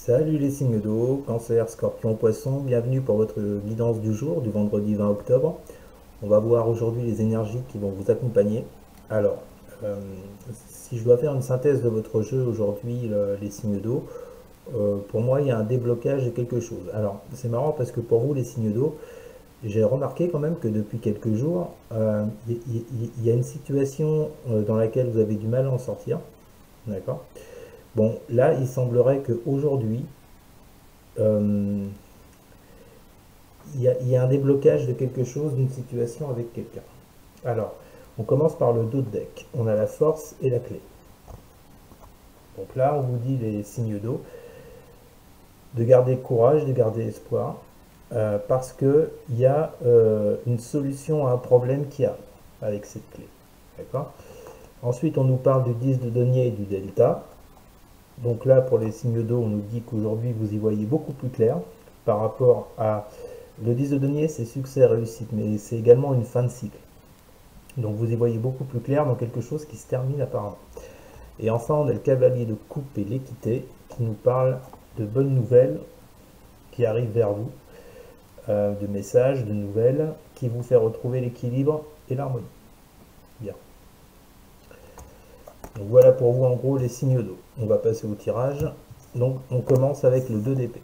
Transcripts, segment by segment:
Salut les signes d'eau, Cancer, Scorpion, Poisson, bienvenue pour votre guidance du jour du vendredi 20 octobre. On va voir aujourd'hui les énergies qui vont vous accompagner. Alors, euh, si je dois faire une synthèse de votre jeu aujourd'hui, les signes d'eau, pour moi il y a un déblocage de quelque chose. Alors, c'est marrant parce que pour vous les signes d'eau, j'ai remarqué quand même que depuis quelques jours, il y a une situation dans laquelle vous avez du mal à en sortir. D'accord? Bon, là, il semblerait qu'aujourd'hui, euh, il y a un déblocage de quelque chose, d'une situation avec quelqu'un. Alors, on commence par le dos de deck. On a la force et la clé. Donc là, on vous dit les signes d'eau, de garder courage, de garder espoir, parce qu'il y a une solution à un problème qui arrive avec cette clé. D'accord? Ensuite, on nous parle du 10 de denier et du delta. Donc là, pour les signes d'eau, on nous dit qu'aujourd'hui, vous y voyez beaucoup plus clair par rapport à... Le 10 de denier, c'est succès, réussite, mais c'est également une fin de cycle. Donc vous y voyez beaucoup plus clair dans quelque chose qui se termine apparemment. Et enfin, on a le cavalier de coupe et l'équité qui nous parle de bonnes nouvelles qui arrivent vers vous, de messages, de nouvelles qui vous fait retrouver l'équilibre et l'harmonie. Bien. Donc voilà pour vous en gros les signes d'eau. On va passer au tirage. Donc on commence avec le 2 d'épée.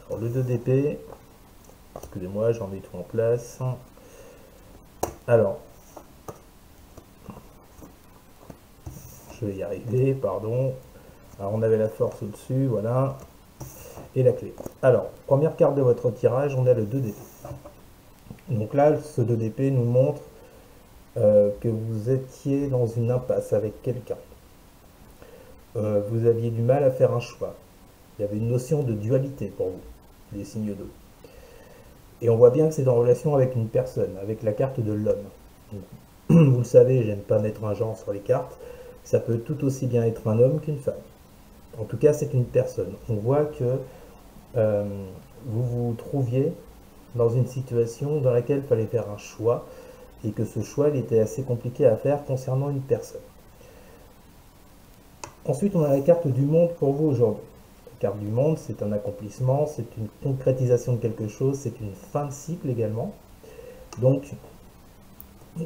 Alors le 2 d'épée, excusez-moi, j'en mets tout en place. Alors, je vais y arriver, pardon. Alors on avait la force au-dessus, voilà. Et la clé. Alors, première carte de votre tirage, on a le 2 d'épée. Donc là, ce 2 d'épée nous montre que vous étiez dans une impasse avec quelqu'un. Vous aviez du mal à faire un choix. Il y avait une notion de dualité pour vous, les signes d'eau. Et on voit bien que c'est en relation avec une personne, avec la carte de l'homme. Vous le savez, j'aime pas mettre un genre sur les cartes. Ça peut tout aussi bien être un homme qu'une femme. En tout cas, c'est une personne. On voit que vous vous trouviez dans une situation dans laquelle il fallait faire un choix et que ce choix il était assez compliqué à faire concernant une personne. Ensuite, on a la carte du monde pour vous aujourd'hui. La carte du monde, c'est un accomplissement, c'est une concrétisation de quelque chose, c'est une fin de cycle également. Donc,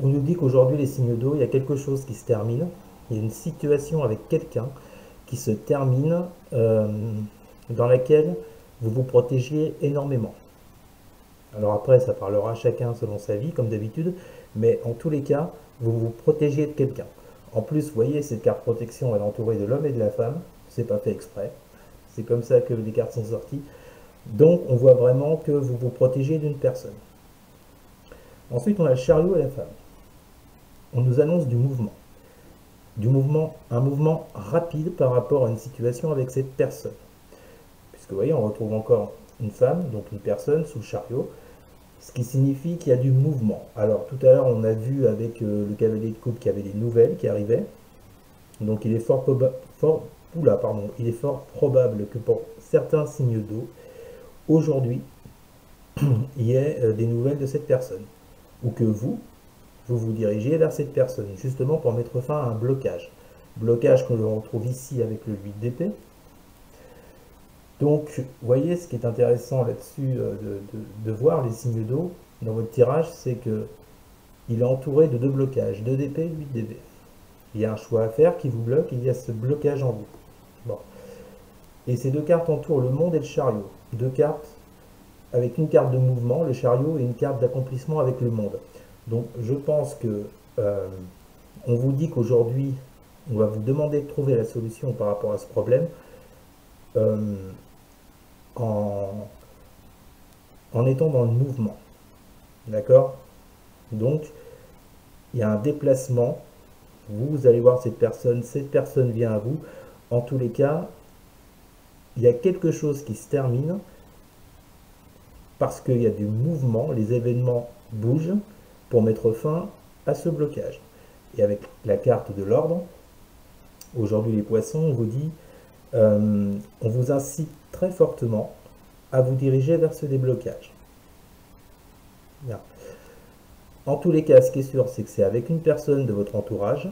on nous dit qu'aujourd'hui, les signes d'eau, il y a quelque chose qui se termine, il y a une situation avec quelqu'un qui se termine, dans laquelle vous vous protégez énormément. Alors après, ça parlera chacun selon sa vie, comme d'habitude, mais en tous les cas, vous vous protégez de quelqu'un. En plus, vous voyez, cette carte protection, elle est entourée de l'homme et de la femme, c'est pas fait exprès, c'est comme ça que les cartes sont sorties. Donc, on voit vraiment que vous vous protégez d'une personne. Ensuite, on a le chariot et la femme. On nous annonce du mouvement. Un mouvement rapide par rapport à une situation avec cette personne. Puisque vous voyez, on retrouve encore une femme, donc une personne sous le chariot, ce qui signifie qu'il y a du mouvement. Alors tout à l'heure, on a vu avec le cavalier de coupe qu'il y avait des nouvelles qui arrivaient. Donc il est fort probable que pour certains signes d'eau, aujourd'hui, il y ait des nouvelles de cette personne. Ou que vous vous dirigiez vers cette personne, justement pour mettre fin à un blocage. Blocage que l'on retrouve ici avec le 8 d'épée. Donc, vous voyez, ce qui est intéressant là-dessus de voir les signes d'eau dans votre tirage, c'est que il est entouré de deux blocages, 2 d'épée, 8 d'épée. Il y a un choix à faire qui vous bloque, il y a ce blocage en vous. Bon. Et ces deux cartes entourent le monde et le chariot. Deux cartes avec une carte de mouvement, le chariot, et une carte d'accomplissement avec le monde. Donc, je pense que on vous dit qu'aujourd'hui, on va vous demander de trouver la solution par rapport à ce problème. En étant dans le mouvement. D'accord? Donc, il y a un déplacement. Vous allez voir cette personne vient à vous. En tous les cas, il y a quelque chose qui se termine parce qu'il y a du mouvement, les événements bougent pour mettre fin à ce blocage. Et avec la carte de l'ordre, aujourd'hui les poissons, on vous dit, on vous incite très fortement à vous diriger vers ce déblocage. Bien. En tous les cas, ce qui est sûr, c'est que c'est avec une personne de votre entourage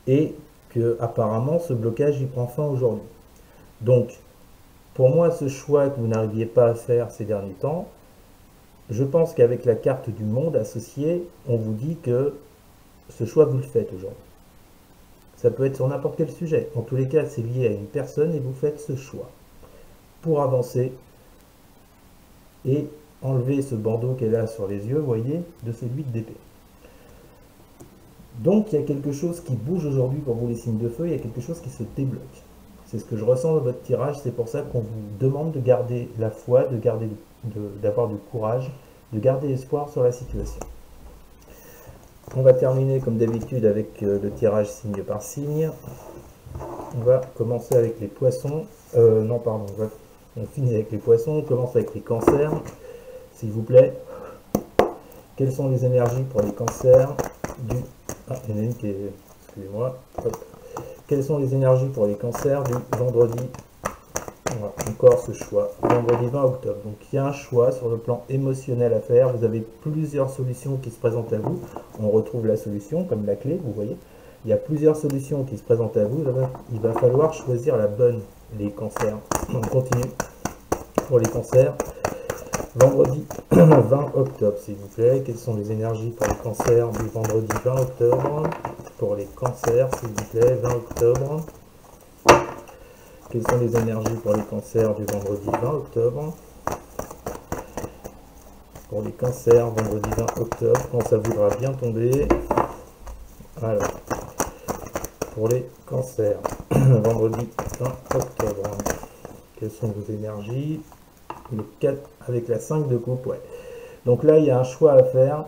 et que apparemment ce blocage y prend fin aujourd'hui. Donc, pour moi, ce choix que vous n'arriviez pas à faire ces derniers temps, je pense qu'avec la carte du monde associée, on vous dit que ce choix, vous le faites aujourd'hui. Ça peut être sur n'importe quel sujet. En tous les cas, c'est lié à une personne et vous faites ce choix pour avancer et enlever ce bandeau qu'elle a sur les yeux, vous voyez, de ces 8 d'épée. Donc, il y a quelque chose qui bouge aujourd'hui pour vous les signes de feu, il y a quelque chose qui se débloque. C'est ce que je ressens dans votre tirage, c'est pour ça qu'on vous demande de garder la foi, d'avoir du courage, de garder espoir sur la situation. On va terminer comme d'habitude avec le tirage signe par signe. On va commencer avec les poissons. Non, pardon, on finit avec les poissons, on commence avec les cancers. S'il vous plaît, quelles sont les énergies pour les cancers du... Ah, il y en a une qui est... Excusez-moi. Quelles sont les énergies pour les cancers du vendredi? Voilà, encore ce choix, vendredi 20 octobre. Donc il y a un choix sur le plan émotionnel à faire. Vous avez plusieurs solutions qui se présentent à vous. On retrouve la solution comme la clé, vous voyez. Il y a plusieurs solutions qui se présentent à vous. Il va falloir choisir la bonne, les cancers. On continue pour les cancers. Vendredi 20 octobre, s'il vous plaît. Quelles sont les énergies pour les cancers du vendredi 20 octobre? Pour les cancers, s'il vous plaît, 20 octobre. Quelles sont les énergies pour les cancers du vendredi 20 octobre? Pour les cancers, vendredi 20 octobre, quand ça voudra bien tomber. Alors, pour les cancers, vendredi 20 octobre, quelles sont vos énergies? Le 4 avec la 5 de coupe, ouais. Donc là, il y a un choix à faire,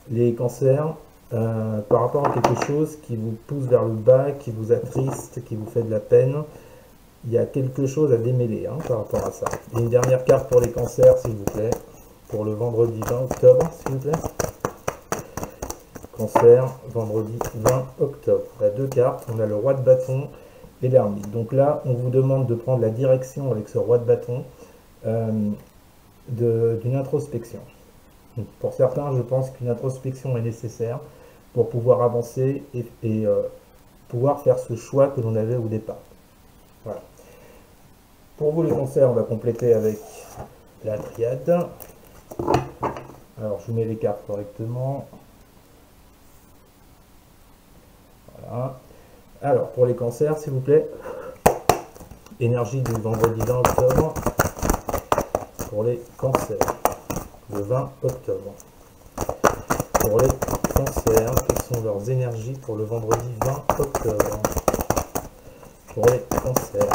les cancers, par rapport à quelque chose qui vous pousse vers le bas, qui vous attriste, qui vous fait de la peine. Il y a quelque chose à démêler par rapport à ça. Et une dernière carte pour les cancers, s'il vous plaît, pour le vendredi 20 octobre, s'il vous plaît. Cancer, vendredi 20 octobre. On a deux cartes, on a le roi de bâton et l'ermite. Donc là, on vous demande de prendre la direction avec ce roi de bâton d'une introspection. Donc, pour certains, je pense qu'une introspection est nécessaire pour pouvoir avancer et pouvoir faire ce choix que l'on avait au départ. Voilà. Pour vous les cancers, on va compléter avec la triade. Alors je vous mets les cartes correctement. Voilà. Alors pour les cancers, s'il vous plaît, énergie du vendredi 20 octobre. Pour les cancers, le 20 octobre. Pour les cancers, quelles sont leurs énergies pour le vendredi 20 octobre? Pour les cancers,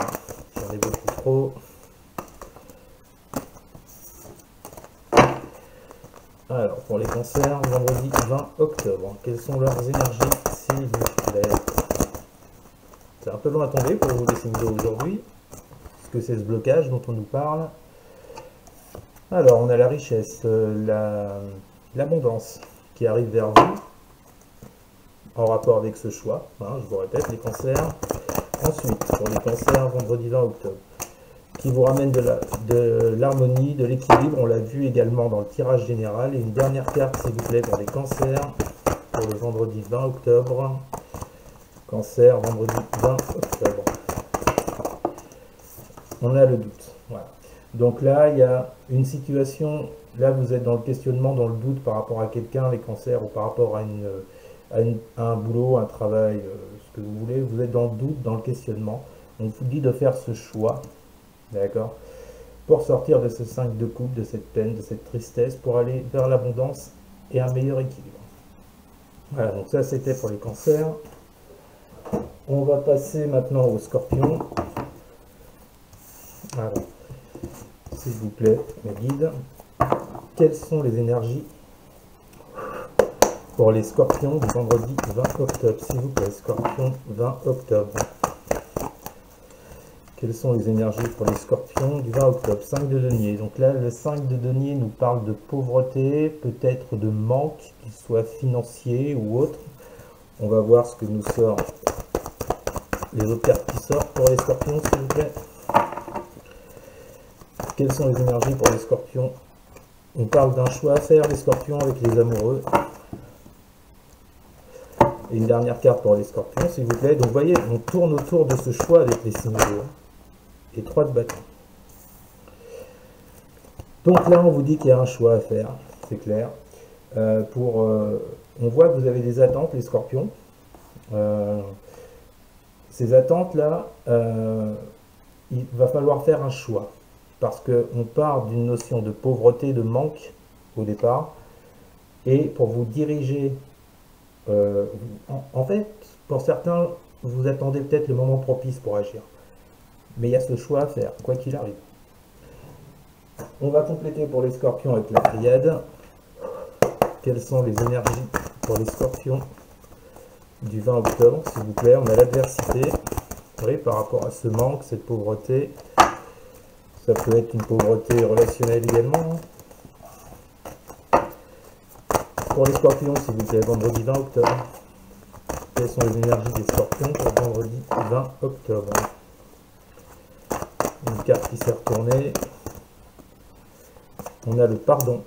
j'en ai beaucoup trop. Alors, pour les cancers, vendredi 20 octobre, quelles sont leurs énergies, s'il vous plaît? C'est un peu long à tomber pour vous les signes d'eau aujourd'hui, parce que c'est ce blocage dont on nous parle. Alors, on a la richesse, l'abondance qui arrive vers vous, en rapport avec ce choix, je vous répète, les cancers. Ensuite, pour les cancers, vendredi 20 octobre, qui vous ramène de l'harmonie, de l'équilibre, on l'a vu également dans le tirage général. Et une dernière carte, s'il vous plaît, pour les cancers, pour le vendredi 20 octobre. Cancer, vendredi 20 octobre. On a le doute. Voilà. Donc là, il y a une situation, là vous êtes dans le questionnement, dans le doute par rapport à quelqu'un, les cancers, ou par rapport à un boulot, un travail, ce que vous voulez, vous êtes dans le doute, dans le questionnement. On vous dit de faire ce choix, d'accord, pour sortir de ce 5 de coupe, de cette peine, de cette tristesse, pour aller vers l'abondance et un meilleur équilibre. Voilà, donc ça c'était pour les cancers. On va passer maintenant aux scorpions. Alors, s'il vous plaît, mes guides, quelles sont les énergies pour les scorpions du vendredi 20 octobre? S'il vous plaît, scorpion 20 octobre. Quelles sont les énergies pour les scorpions du 20 octobre? 5 de denier. Donc là, le 5 de denier nous parle de pauvreté, peut-être de manque, qu'il soit financier ou autre. On va voir ce que nous sort les autres cartes qui sortent pour les scorpions, s'il vous plaît. Quelles sont les énergies pour les scorpions? On parle d'un choix à faire, les scorpions, avec les amoureux. Et une dernière carte pour les scorpions, s'il vous plaît. Donc, vous voyez, on tourne autour de ce choix avec les signes d'eau. et 3 de bâton. Donc là, on vous dit qu'il y a un choix à faire, c'est clair. On voit que vous avez des attentes, les scorpions. Ces attentes-là, il va falloir faire un choix. Parce qu'on part d'une notion de pauvreté, de manque au départ. Et pour vous diriger, en fait, pour certains, vous attendez peut-être le moment propice pour agir. Mais il y a ce choix à faire, quoi qu'il arrive. On va compléter pour les scorpions avec la triade. Quelles sont les énergies pour les scorpions du 20 octobre, s'il vous plaît? On a l'adversité, oui, par rapport à ce manque, cette pauvreté. Ça peut être une pauvreté relationnelle également. Pour les scorpions, s'il vous plaît, vendredi 20 octobre. Quelles sont les énergies des scorpions pour vendredi 20 octobre? Une carte qui s'est retournée. On a le pardon.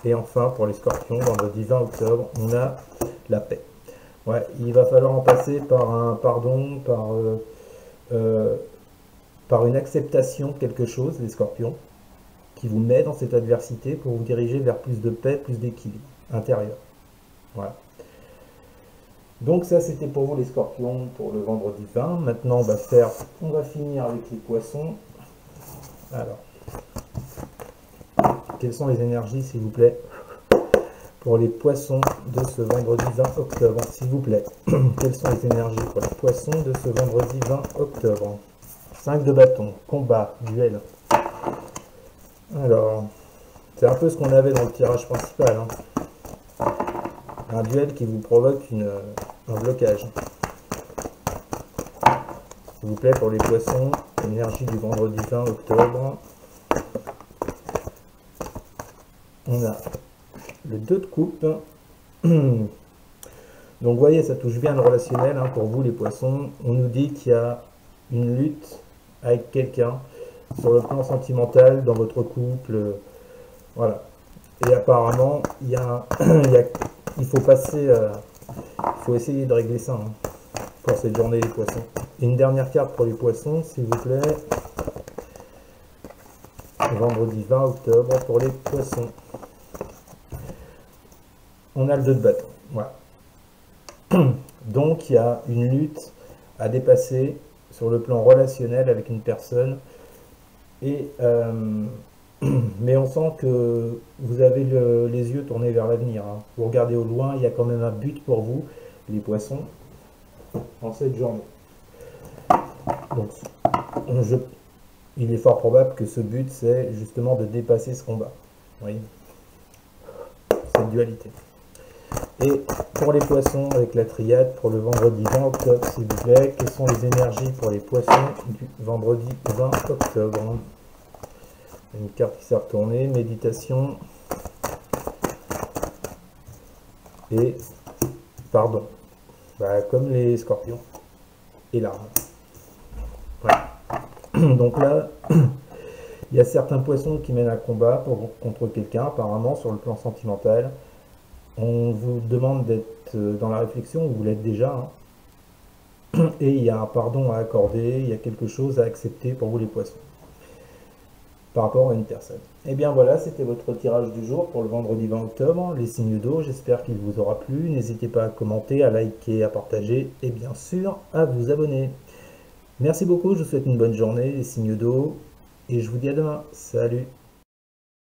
Et enfin, pour les scorpions, vendredi 20 octobre, on a la paix. Ouais, il va falloir en passer par un pardon, par une acceptation de quelque chose, les scorpions, qui vous met dans cette adversité pour vous diriger vers plus de paix, plus d'équilibre intérieur. Voilà. Donc ça, c'était pour vous les scorpions pour le vendredi 20. Maintenant, on va finir avec les poissons. Alors, quelles sont les énergies, s'il vous plaît, pour les poissons de ce vendredi 20 octobre, s'il vous plaît? Quelles sont les énergies pour les poissons de ce vendredi 20 octobre? 5 de bâton, combat, duel. Alors, c'est un peu ce qu'on avait dans le tirage principal. Hein. Un duel qui vous provoque un blocage. S'il vous plaît, pour les poissons, énergie du vendredi 20 octobre. On a le 2 de coupe. Donc vous voyez, ça touche bien le relationnel, hein, pour vous les poissons. On nous dit qu'il y a une lutte avec quelqu'un sur le plan sentimental dans votre couple. Voilà. Et apparemment, il faut passer, il faut essayer de régler ça, hein, pour cette journée les poissons. Et une dernière carte pour les poissons, s'il vous plaît. Vendredi 20 octobre pour les poissons. On a le 2 de bâton. Voilà. Donc il y a une lutte à dépasser sur le plan relationnel avec une personne. Et mais on sent que vous avez les yeux tournés vers l'avenir. Hein. Vous regardez au loin, il y a quand même un but pour vous, les poissons, dans cette journée. Donc il est fort probable que ce but, c'est justement de dépasser ce combat. Vous voyez, cette dualité. Et pour les poissons, avec la triade, pour le vendredi 20 octobre, s'il vous plaît, quelles sont les énergies pour les poissons du vendredi 20 octobre? Une carte qui s'est retournée, méditation et pardon. Comme les scorpions et l'arme. Ouais. Donc là, il y a certains poissons qui mènent un combat contre quelqu'un, apparemment, sur le plan sentimental. On vous demande d'être dans la réflexion, vous l'êtes déjà. Hein. Et il y a un pardon à accorder, il y a quelque chose à accepter pour vous les poissons, par rapport à une personne. Et bien voilà, c'était votre tirage du jour pour le vendredi 20 octobre, les signes d'eau. J'espère qu'il vous aura plu. N'hésitez pas à commenter, à liker, à partager et bien sûr à vous abonner. Merci beaucoup, je vous souhaite une bonne journée, les signes d'eau, et je vous dis à demain. Salut!